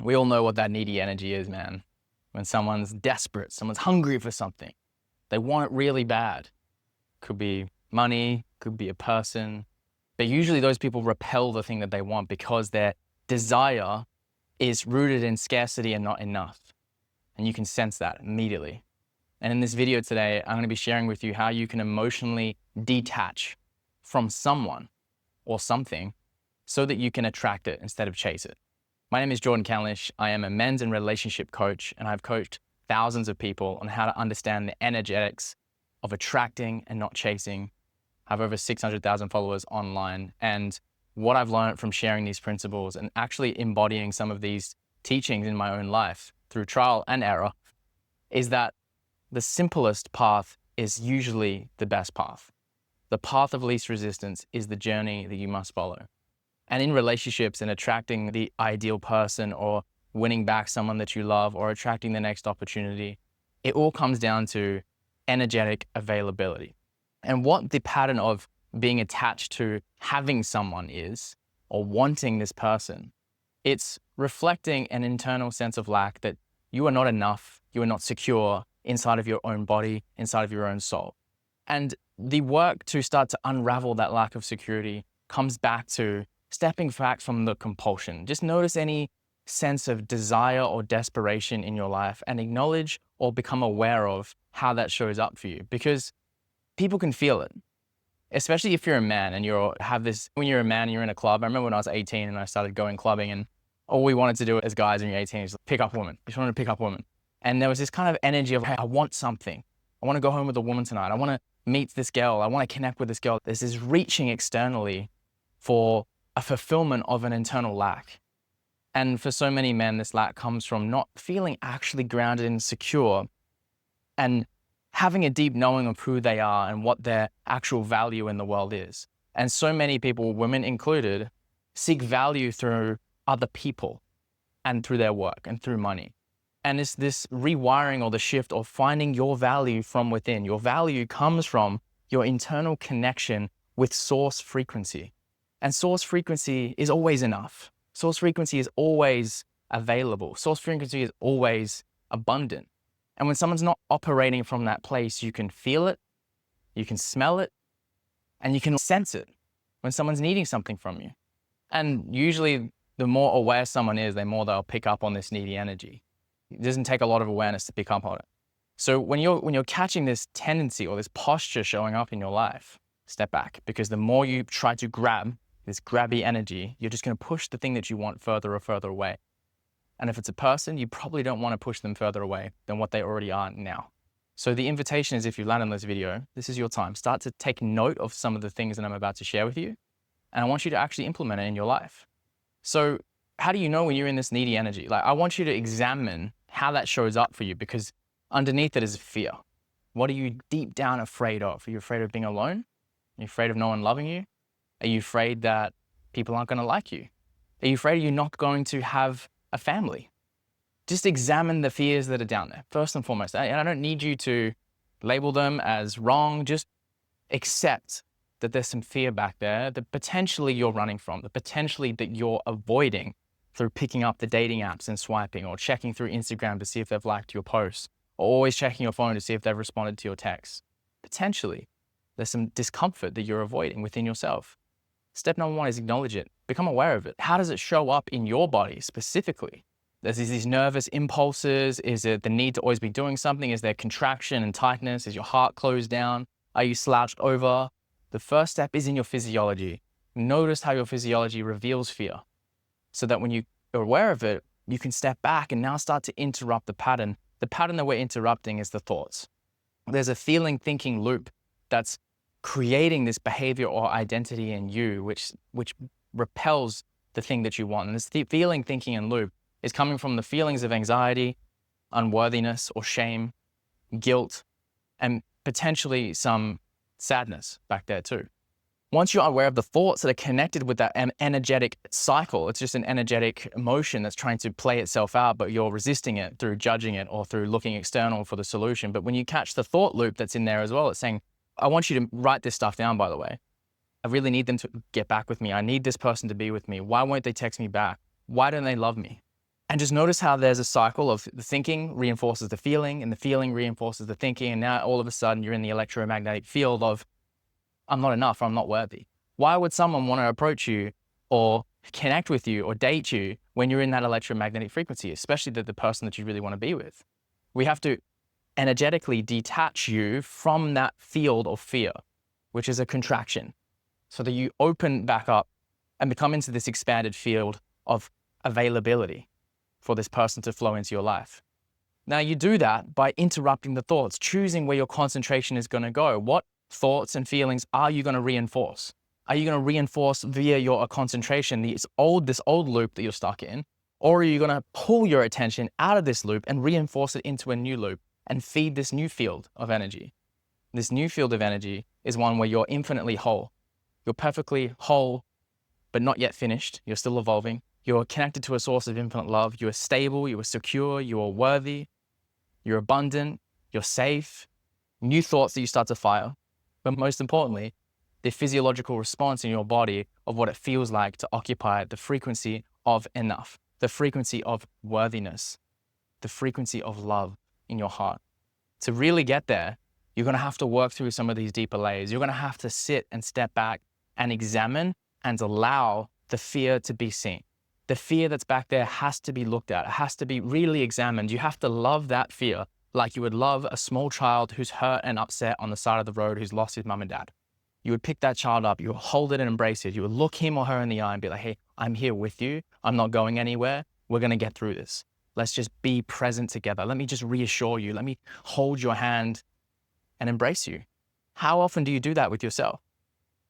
We all know what that needy energy is, man. When someone's desperate, someone's hungry for something, they want it really bad. Could be money, could be a person. But usually those people repel the thing that they want because their desire is rooted in scarcity and not enough. And you can sense that immediately. And in this video today, I'm going to be sharing with you how you can emotionally detach from someone or something so that you can attract it instead of chase it. My name is Jordan Canlish. I am a men's and relationship coach, and I've coached thousands of people on how to understand the energetics of attracting and not chasing. I have over 600,000 followers online, and what I've learned from sharing these principles and actually embodying some of these teachings in my own life through trial and error is that the simplest path is usually the best path. The path of least resistance is the journey that you must follow. And in relationships and attracting the ideal person or winning back someone that you love or attracting the next opportunity, it all comes down to energetic availability. And what the pattern of being attached to having someone is, or wanting this person, it's reflecting an internal sense of lack that you are not enough, you are not secure inside of your own body, inside of your own soul. And the work to start to unravel that lack of security comes back to stepping back from the compulsion. Just notice any sense of desire or desperation in your life and acknowledge or become aware of how that shows up for you, because people can feel it, especially if you're a man and when you're a man and you're in a club. I remember when I was 18 and I started going clubbing, and all we wanted to do as guys when you're 18 is pick up women. You just wanted to pick up women. And there was this kind of energy of, hey, I want something. I want to go home with a woman tonight. I want to meet this girl. I want to connect with this girl. There's this reaching externally for a fulfillment of an internal lack. And for so many men, this lack comes from not feeling actually grounded and secure and having a deep knowing of who they are and what their actual value in the world is. And so many people, women included, seek value through other people and through their work and through money. And it's this rewiring or the shift of finding your value from within. Your value comes from your internal connection with source frequency. And source frequency is always enough. Source frequency is always available. Source frequency is always abundant. And when someone's not operating from that place, you can feel it, you can smell it, and you can sense it when someone's needing something from you. And usually the more aware someone is, the more they'll pick up on this needy energy. It doesn't take a lot of awareness to pick up on it. So when you're catching this tendency or this posture showing up in your life, step back, because the more you try to grab this grabby energy, you're just going to push the thing that you want further or further away. And if it's a person, you probably don't want to push them further away than what they already are now. So the invitation is, if you land on this video, this is your time. Start to take note of some of the things that I'm about to share with you. And I want you to actually implement it in your life. So how do you know when you're in this needy energy? Like, I want you to examine how that shows up for you, because underneath it is fear. What are you deep down afraid of? Are you afraid of being alone? Are you afraid of no one loving you? Are you afraid that people aren't going to like you? Are you afraid you're not going to have a family? Just examine the fears that are down there, first and foremost. And I don't need you to label them as wrong. Just accept that there's some fear back there that potentially you're running from, that potentially that you're avoiding through picking up the dating apps and swiping, or checking through Instagram to see if they've liked your posts, or always checking your phone to see if they've responded to your texts. Potentially, there's some discomfort that you're avoiding within yourself. Step number one is acknowledge it. Become aware of it. How does it show up in your body specifically? There's these nervous impulses. Is it the need to always be doing something? Is there contraction and tightness? Is your heart closed down? Are you slouched over? The first step is in your physiology. Notice how your physiology reveals fear, so that when you are aware of it, you can step back and now start to interrupt the pattern. The pattern that we're interrupting is the thoughts. There's a feeling thinking loop that's creating this behavior or identity in you, which repels the thing that you want. And this feeling, thinking, and loop is coming from the feelings of anxiety, unworthiness or shame, guilt, and potentially some sadness back there too. Once you're aware of the thoughts that are connected with that energetic cycle, it's just an energetic emotion that's trying to play itself out, but you're resisting it through judging it or through looking external for the solution. But when you catch the thought loop that's in there as well, it's saying, I want you to write this stuff down, by the way. I really need them to get back with me. I need this person to be with me. Why won't they text me back? Why don't they love me? And just notice how there's a cycle of the thinking reinforces the feeling, and the feeling reinforces the thinking. And now all of a sudden you're in the electromagnetic field of, I'm not enough, or I'm not worthy. Why would someone want to approach you or connect with you or date you when you're in that electromagnetic frequency, especially the person that you really want to be with? We have to energetically detach you from that field of fear, which is a contraction, so that you open back up and become into this expanded field of availability for this person to flow into your life. Now, you do that by interrupting the thoughts, choosing where your concentration is going to go. What thoughts and feelings are you going to reinforce? Are you going to reinforce via your concentration this old loop that you're stuck in? Or are you going to pull your attention out of this loop and reinforce it into a new loop and feed this new field of energy? This new field of energy is one where you're infinitely whole. You're perfectly whole, but not yet finished. You're still evolving. You're connected to a source of infinite love. You are stable, you are secure, you are worthy, you're abundant, you're safe. New thoughts that you start to fire. But most importantly, the physiological response in your body of what it feels like to occupy the frequency of enough, the frequency of worthiness, the frequency of love in your heart. To really get there, you're going to have to work through some of these deeper layers. You're going to have to sit and step back and examine and allow the fear to be seen. The fear that's back there has to be looked at. It has to be really examined. You have to love that fear like you would love a small child who's hurt and upset on the side of the road, who's lost his mum and dad. You would pick that child up, you would hold it and embrace it. You would look him or her in the eye and be like, hey, I'm here with you. I'm not going anywhere. We're going to get through this. Let's just be present together. Let me just reassure you. Let me hold your hand and embrace you. How often do you do that with yourself?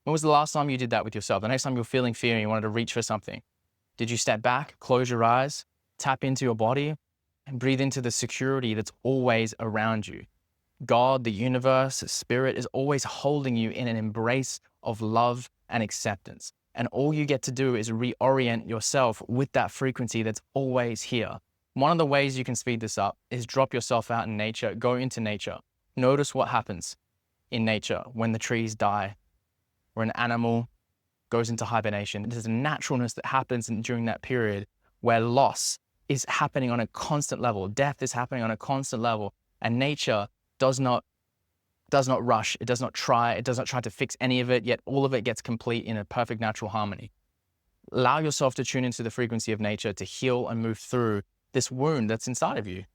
When was the last time you did that with yourself? The next time you were feeling fear and you wanted to reach for something, did you step back, close your eyes, tap into your body, and breathe into the security that's always around you? God, the universe, spirit is always holding you in an embrace of love and acceptance. And all you get to do is reorient yourself with that frequency that's always here. One of the ways you can speed this up is drop yourself out in nature, go into nature. Notice what happens in nature when the trees die, or an animal goes into hibernation. There's a naturalness that happens during that period where loss is happening on a constant level. Death is happening on a constant level. And nature does not rush. It does not try to fix any of it, yet all of it gets complete in a perfect natural harmony. Allow yourself to tune into the frequency of nature to heal and move through this wound that's inside of you,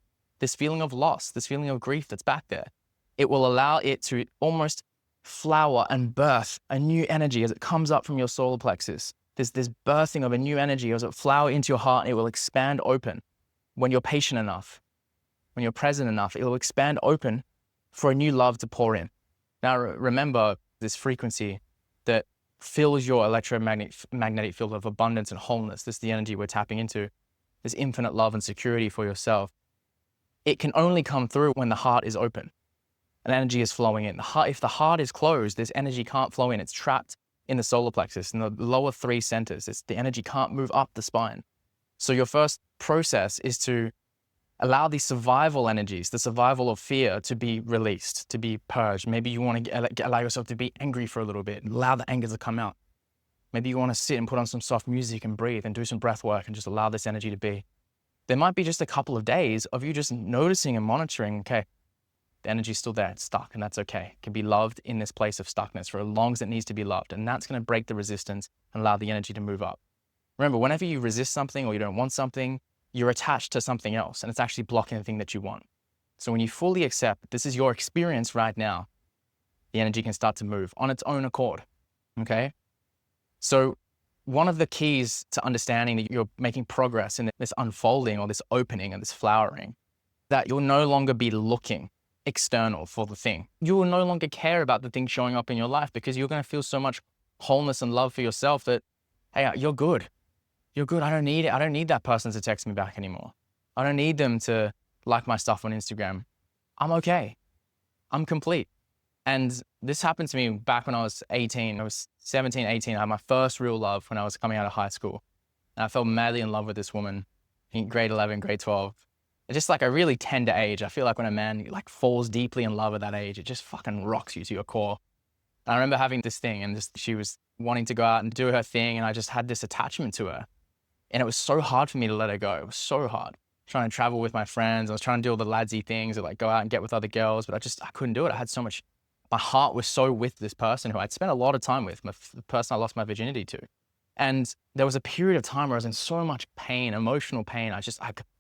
this feeling of loss, this feeling of grief that's back there. It will allow it to almost flower and birth a new energy as it comes up from your solar plexus. There's this birthing of a new energy as it flower into your heart, and it will expand open. When you're patient enough, when you're present enough, it will expand open for a new love to pour in. Now, remember this frequency that fills your electromagnetic field of abundance and wholeness. This is the energy we're tapping into, this infinite love and security for yourself. It can only come through when the heart is open and energy is flowing in. If the heart is closed, this energy can't flow in. It's trapped in the solar plexus, in the lower three centers. The energy can't move up the spine. So your first process is to allow these survival energies, the survival of fear, to be released, to be purged. Maybe you want to allow yourself to be angry for a little bit, and allow the anger to come out. Maybe you want to sit and put on some soft music and breathe and do some breath work and just allow this energy to be. There might be just a couple of days of you just noticing and monitoring, okay, the energy's still there, it's stuck, and that's okay. It can be loved in this place of stuckness for as long as it needs to be loved. And that's going to break the resistance and allow the energy to move up. Remember, whenever you resist something or you don't want something, you're attached to something else, and it's actually blocking the thing that you want. So when you fully accept this is your experience right now, the energy can start to move on its own accord, okay? So one of the keys to understanding that you're making progress in this unfolding or this opening and this flowering, that you'll no longer be looking external for the thing. You will no longer care about the thing showing up in your life because you're going to feel so much wholeness and love for yourself that, hey, you're good. You're good. I don't need it. I don't need that person to text me back anymore. I don't need them to like my stuff on Instagram. I'm okay. I'm complete. And this happened to me back when I was 18. I was 17, 18. I had my first real love when I was coming out of high school. And I fell madly in love with this woman in grade 11, grade 12. It's just like a really tender age. I feel like when a man falls deeply in love at that age, it just fucking rocks you to your core. And I remember having this thing, and she was wanting to go out and do her thing, and I just had this attachment to her. And it was so hard for me to let her go. It was so hard. Trying to travel with my friends. I was trying to do all the ladsy things, or like go out and get with other girls, but I couldn't do it. I had so much, my heart was so with this person who I'd spent a lot of time with, the person I lost my virginity to. And there was a period of time where I was in so much pain, emotional pain. I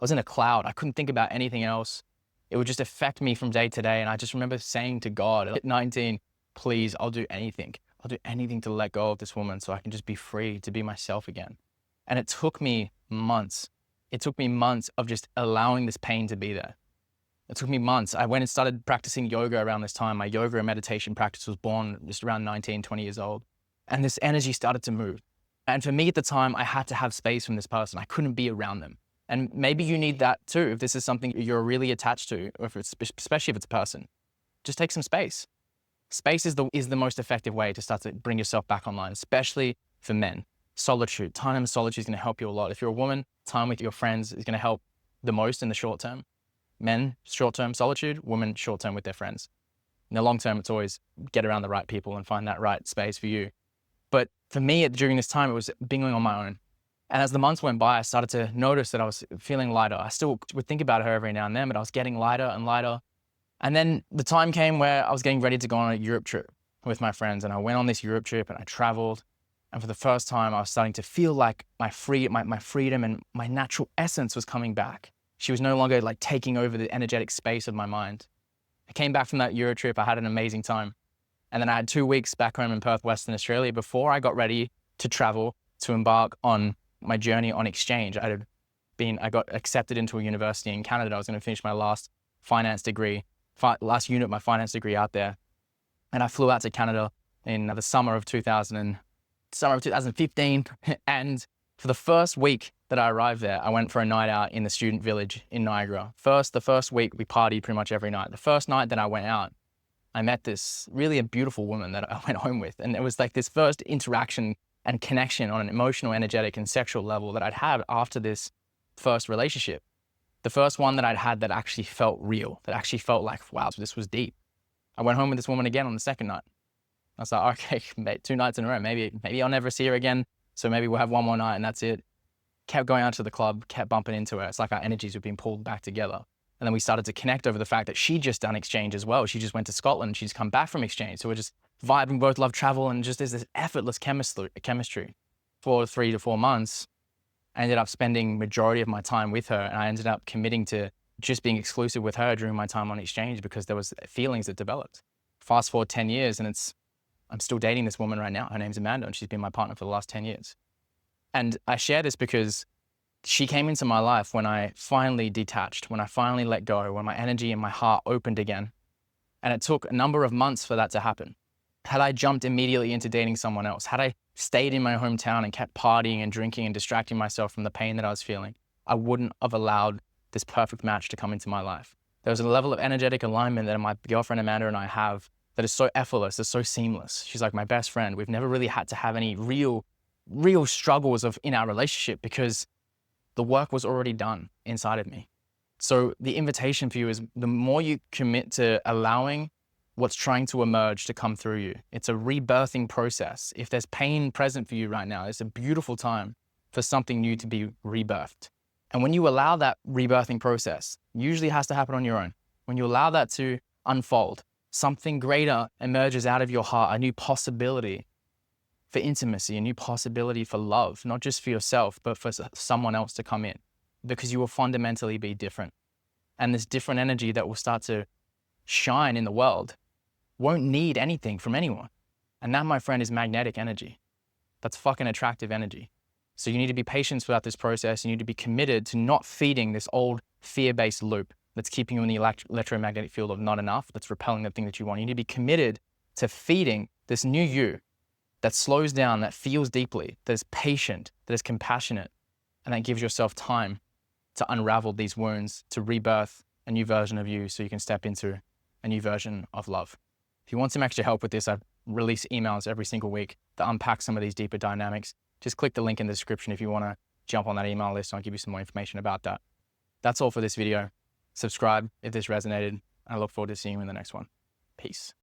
was in a cloud. I couldn't think about anything else. It would just affect me from day to day. And I just remember saying to God at 19, please, I'll do anything. I'll do anything to let go of this woman so I can just be free to be myself again. And it took me months. It took me months of just allowing this pain to be there. It took me months. I went and started practicing yoga around this time. My yoga and meditation practice was born just around 19, 20 years old. And this energy started to move. And for me at the time, I had to have space from this person. I couldn't be around them. And maybe you need that too. If this is something you're really attached to, or especially if it's a person, just take some space. Space is the most effective way to start to bring yourself back online, especially for men. Solitude, time in solitude is going to help you a lot. If you're a woman, time with your friends is going to help the most in the short term. Men, short-term solitude, women, short-term with their friends. In the long term, it's always get around the right people and find that right space for you. But for me, during this time, it was being on my own. And as the months went by, I started to notice that I was feeling lighter. I still would think about her every now and then, but I was getting lighter and lighter. And then the time came where I was getting ready to go on a Europe trip with my friends. And I went on this Europe trip and I traveled. And for the first time, I was starting to feel like my freedom and my natural essence was coming back. She was no longer like taking over the energetic space of my mind. I came back from that Euro trip. I had an amazing time. And then I had 2 weeks back home in Perth, Western Australia before I got ready to travel to embark on my journey on exchange. I got accepted into a university in Canada. I was going to finish my last finance degree, last unit of my finance degree out there. And I flew out to Canada in the summer of 2015. And for the first week that I arrived there, I went for a night out in the student village in Niagara. The first week, we partied pretty much every night. The first night that I went out, I met this really a beautiful woman that I went home with. And it was like this first interaction and connection on an emotional, energetic, and sexual level that I'd had after this first relationship. The first one that I'd had that actually felt real, that actually felt like, wow, this was deep. I went home with this woman again on the second night. I was like, okay, 2 nights in a row, maybe I'll never see her again. So maybe we'll have one more night and that's it. Kept going out to the club, kept bumping into her. It's like our energies were being pulled back together. And then we started to connect over the fact that she'd just done exchange as well. She just went to Scotland. She's come back from exchange. So we're just vibing, both love travel, and just there's this effortless chemistry. For 3 to 4 months, I ended up spending majority of my time with her, and I ended up committing to just being exclusive with her during my time on exchange because there was feelings that developed. Fast forward 10 years and I'm still dating this woman right now. Her name's Amanda, and she's been my partner for the last 10 years. And I share this because she came into my life when I finally detached, when I finally let go, when my energy and my heart opened again. And it took a number of months for that to happen. Had I jumped immediately into dating someone else, had I stayed in my hometown and kept partying and drinking and distracting myself from the pain that I was feeling, I wouldn't have allowed this perfect match to come into my life. There was a level of energetic alignment that my girlfriend Amanda and I have that is so effortless, it's so seamless. She's like my best friend. We've never really had to have any real struggles in our relationship because the work was already done inside of me. So the invitation for you is the more you commit to allowing what's trying to emerge to come through you. It's a rebirthing process. If there's pain present for you right now, it's a beautiful time for something new to be rebirthed. And when you allow that rebirthing process, usually has to happen on your own. When you allow that to unfold, something greater emerges out of your heart, a new possibility for intimacy, a new possibility for love, not just for yourself, but for someone else to come in, because you will fundamentally be different. And this different energy that will start to shine in the world won't need anything from anyone. And that, my friend, is magnetic energy. That's fucking attractive energy. So you need to be patient throughout this process. You need to be committed to not feeding this old fear-based loop that's keeping you in the electromagnetic field of not enough, that's repelling the thing that you want. You need to be committed to feeding this new you that slows down, that feels deeply, that is patient, that is compassionate, and that gives yourself time to unravel these wounds, to rebirth a new version of you so you can step into a new version of love. If you want some extra help with this, I release emails every single week that unpack some of these deeper dynamics. Just click the link in the description if you want to jump on that email list. I'll give you some more information about that. That's all for this video. Subscribe if this resonated. I look forward to seeing you in the next one. Peace.